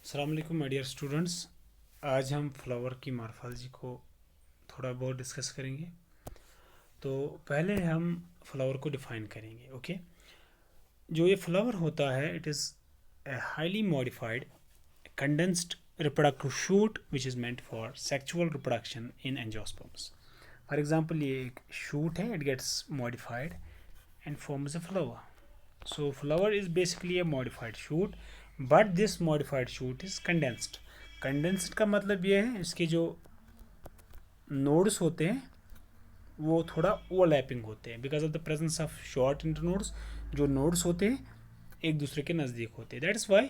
अस्सलाम वालेकुम my dear students. आज हम फ्लावर की मॉर्फोलॉजी को थोड़ा बहुत डिस्कस करेंगे। तो पहले हम फ्लावर को डिफाइन करेंगे। ओके, जो ये फ्लावर होता है it is a highly modified condensed reproductive shoot which is meant for sexual reproduction in angiosperms. For example ये एक शूट है, it gets modified and forms a flower. So flower is basically a modified shoot, but this modified shoot is condensed. Condensed का मतलब ये है इसके जो nodes होते हैं वो थोड़ा ओवरलैपिंग होते हैं because of the presence of short internodes. जो नोड्स होते हैं एक दूसरे के नज़दीक होते हैं, that is why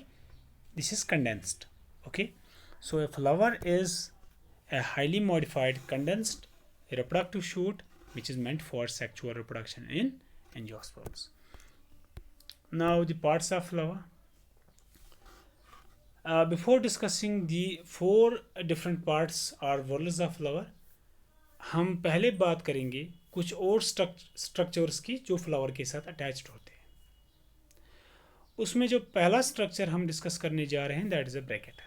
this is condensed. Okay, so a flower is a highly modified condensed reproductive shoot which is meant for sexual reproduction in angiosperms. Now the parts of flower. Before discussing the four different parts or whorls of flower, हम पहले बात करेंगे कुछ और structures की जो flower के साथ अटैच्ड होते हैं। उसमें जो पहला स्ट्रक्चर हम डिस्कस करने जा रहे हैं दैट इज अ ब्रैकेट।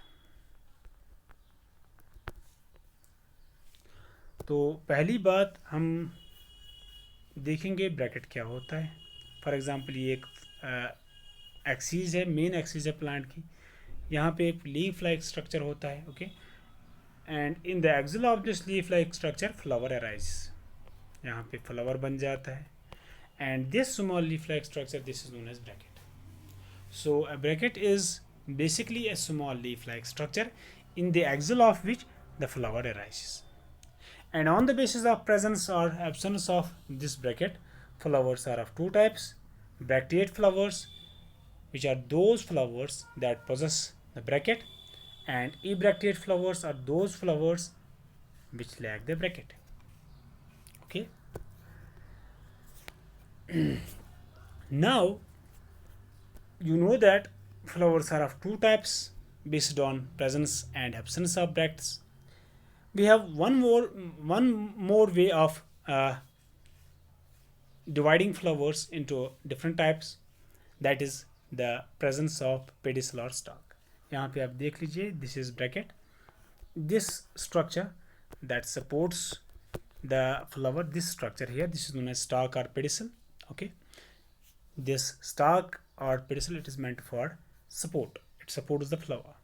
तो पहली बात हम देखेंगे ब्रैकेट क्या होता है। फॉर एग्जांपल ये एक एक्सिस है, मेन एक्सिस है प्लांट की। यहाँ पे एक लीफ लाइक स्ट्रक्चर होता है। Okay, and in the axil of this leaf like structure flower arise. यहाँ पे फ्लावर बन जाता है and this small leaf like structure this is known age bracket. So a bracket is basically a small leaf-like structure in the axil of which the flower arises. And on the basis of presence or absence of this bracket, flowers are of two types: bracteate flowers, which are those flowers that possess the bracket, and ebracteate flowers are those flowers which lack the bracket. Okay, now you know that flowers are of two types based on presence and absence of bracts. We have one more way of dividing flowers into different types, that is the presence of pedicel or stalk. यहाँ पे आप देख लीजिए, this is bracket. This structure that supports the flower, this structure here, this is known as stalk or pedicel. Okay, this stalk or pedicel, it is meant for support, it supports the flower.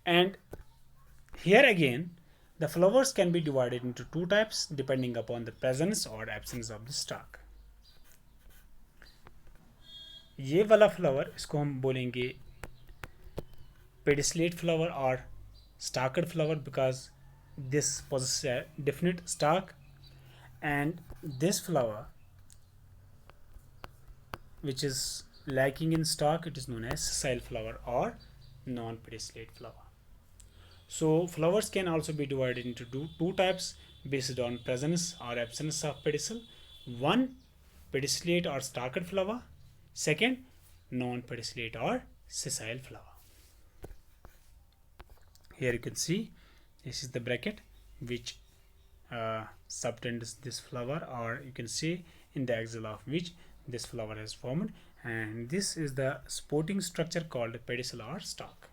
And here again the flowers can be divided into two types depending upon the presence or absence of the stalk. ये वाला flower इसको हम बोलेंगे pedicellate flower or stalked flower because this possesses a definite stalk, and this flower which is lacking in stalk, it is known as sessile flower or non-pedicellate flower. So flowers can also be divided into two types based on presence or absence of pedicel. One, pedicellate or stalked flower. Second, non-pedicellate or sessile flower. Here you can see this is the bracket which subtends this flower, or you can see in the axil of which this flower has formed, and this is the supporting structure called pedicel or stalk.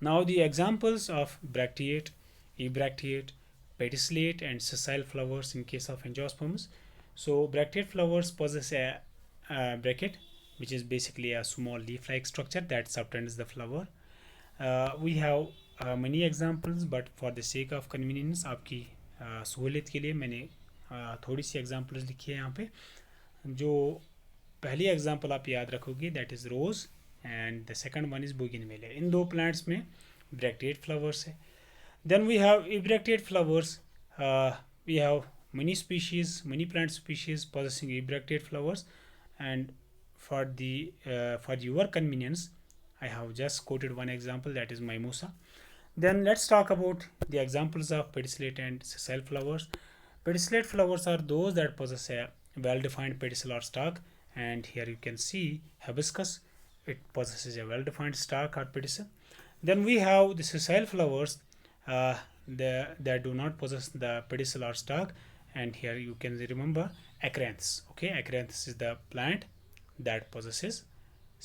Now the examples of bracteate, ebracteate, pedicellate and sessile flowers in case of angiosperms. So bracteate flowers possess a bracket which is basically a small leaf-like structure that subtends the flower. We have many examples, but for the sake of convenience, आपकी सहूलियत के लिए मैंने थोड़ी सी examples लिखी है यहाँ पे। जो पहली एग्जांपल आप याद रखोगे that is rose and the second one is bougainvillea. इन दो प्लांट्स में ब्रैक्टेट फ्लावर्स है। Then we have ebracteate flowers. We have many species, many plant species possessing ebracteate flowers, and for your convenience I have just quoted one example, that is mimosa. Then let's talk about the examples of pedicellate and sessile flowers. Pedicellate flowers are those that possess a well-defined pedicel or stalk, and here you can see hibiscus, it possesses a well-defined stalk or pedicel. Then we have the sessile flowers that do not possess the pedicel or stalk, and here you can remember acranthus. Okay, acranthus is the plant that possesses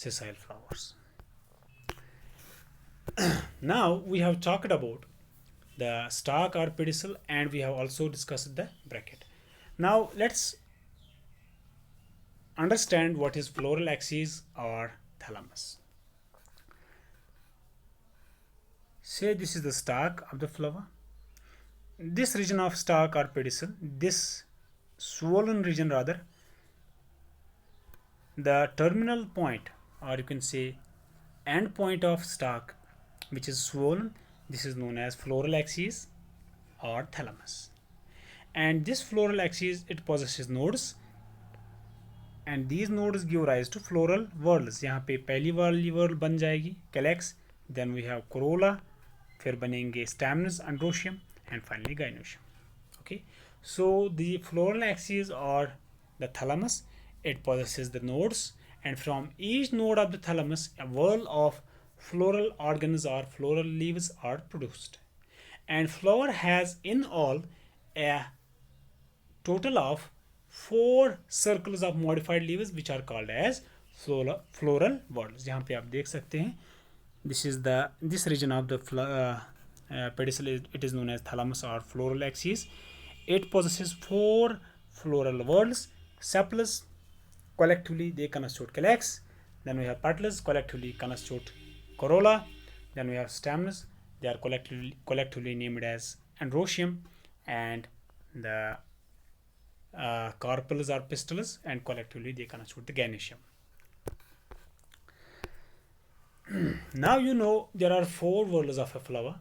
sessile flowers. Now we have talked about the stalk or pedicel, and we have also discussed the bracket. Now let's understand what is floral axis or thalamus. Say this is the stalk of the flower. This region of stalk or pedicel, this swollen region rather, the terminal point, or you can say end point of stalk, which is swollen, this is known as floral axis or thalamus. And this floral axis, it possesses nodes, and these nodes give rise to floral whorls. यहाँ पे पहली वाली whorl बन जाएगी calyx, then we have corolla, फिर बनेंगे stamens, androecium, and finally gynoecium. Okay, so the floral axis or the thalamus, it possesses the nodes, and from each node of the thalamus a whorl of floral organs or floral leaves are produced, and flower has in all a total of 4 circles of modified leaves which are called as floral whorls. यहाँ पे आप देख सकते हैं, this region of the pedicel, it is known as thalamus or floral axis. It possesses 4 floral whorls. Sepals, collectively they constitute calyx. Then we have petals, collectively constitute corolla. Then we have stamens, they are collectively named as androecium, and the carpels or pistils, and collectively they constitute the gynoecium. Now you know there are 4 whorls of a flower.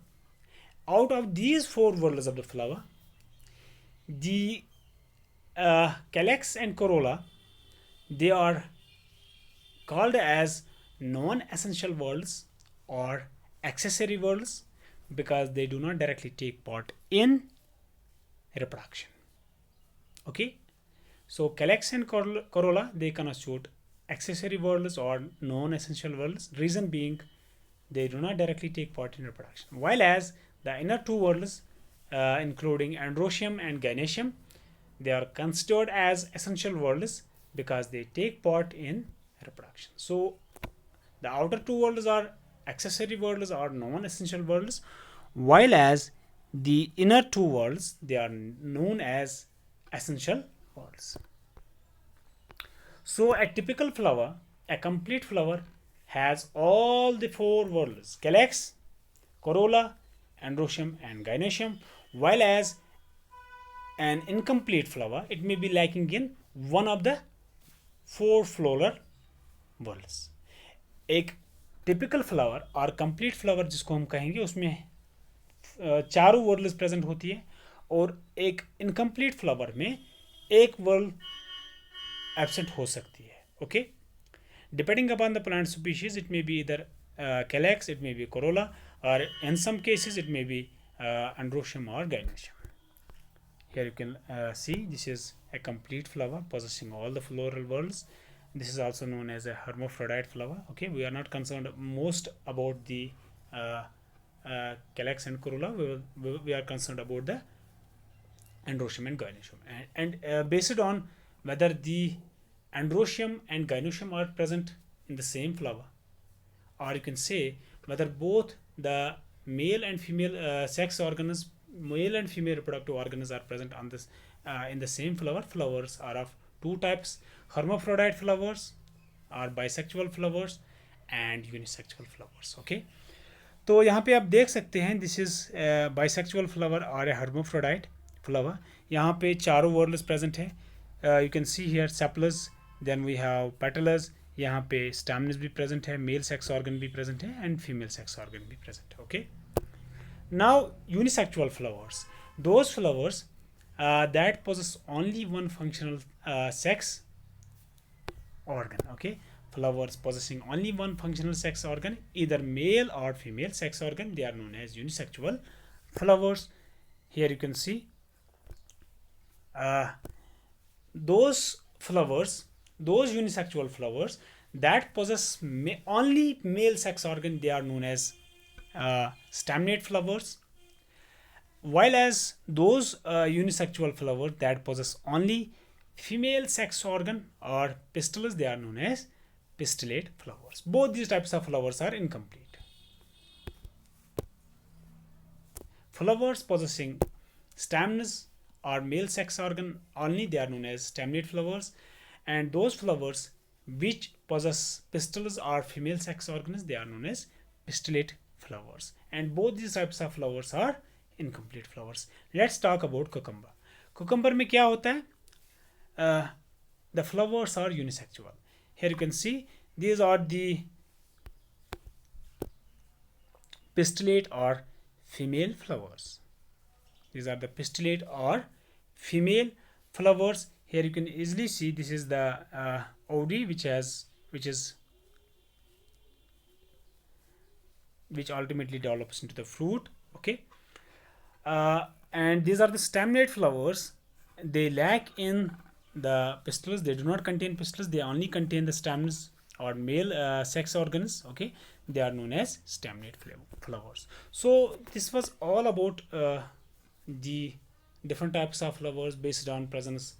Out of these 4 whorls of the flower, the calyx and corolla, they are called as non-essential whorls or accessory whorls because they do not directly take part in reproduction. Okay, so calyx and corolla, they constitute accessory whorls or non-essential whorls. Reason being, they do not directly take part in reproduction. While as the inner 2 whorls, including androecium and gynoecium, they are considered as essential whorls because they take part in reproduction. So the outer 2 whorls are accessory whorls or non-essential whorls, while as the inner 2 whorls, they are known as essential whorls. So a typical flower, a complete flower, has all the 4 whorls: calyx, corolla, androecium, and gynoecium, while as an incomplete flower, it may be lacking in one of the 4 floral whorls. एक typical flower और complete flower जिसको हम कहेंगे, उसमें चारों whorls present होती है, और एक इनकम्प्लीट फ्लावर में एक whorl एब्सेंट हो सकती है. Okay, depending upon the plant species, it may be इधर calyx, it may be corolla, or in some cases it may be androecium or gynoecium. Here you can see this is a complete flower possessing all the floral whorls. This is also known as a hermaphrodite flower. Okay, we are not concerned most about the calyx and corolla. We are concerned about the androecium and gynoecium, and based on whether the androecium and gynoecium are present in the same flower, or you can say whether both the male and female sex organs, male and female reproductive organs are present on this in the same flower. Flowers are of 2 types: hermaphrodite flowers or bisexual flowers and unisexual flowers. Okay, तो यहाँ पे आप देख सकते हैं, this is bisexual flower और ए hermaphrodite flower. यहाँ पे चारों whorls प्रेजेंट है. You can see here sepals, then we have petals. यहाँ पे स्टैमिनस भी प्रेजेंट है, मेल सेक्स ऑर्गन भी प्रेजेंट है, एंड फीमेल सेक्स ऑर्गन भी प्रेजेंट है. Okay, now unisexual flowers, those flowers that possess only one functional sex organ. Okay, flowers possessing only one functional sex organ, either male or female sex organ, they are known as unisexual flowers. Here you can see those flowers, those unisexual flowers that possess only male sex organ, they are known as staminate flowers, while as those unisexual flowers that possess only female sex organ or pistils, they are known as pistillate flowers. Both these types of flowers are incomplete. Flowers possessing stamens or male sex organ only, they are known as staminate flowers, and those flowers which possess pistils or female sex organs, they are known as pistillate flowers. And both these types of flowers are incomplete flowers. Let's talk about cucumber. Cucumber में क्या होता है? The flowers are unisexual. Here you can see these are the pistillate or female flowers. These are the pistillate or female flowers. Here you can easily see this is the ovary which ultimately develops into the fruit. Okay, and these are the staminate flowers. They lack in the pistils. They do not contain pistils. They only contain the stamens or male sex organs. Okay, they are known as staminate flowers. So this was all about the different types of flowers based on presence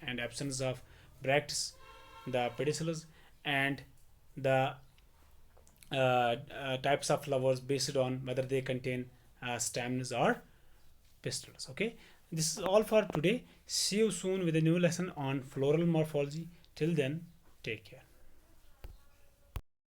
and absence of bracts, the pedicels, and the types of flowers based on whether they contain stamens or pistils. Okay, this is all for today. See you soon with a new lesson on floral morphology. Till then, take care.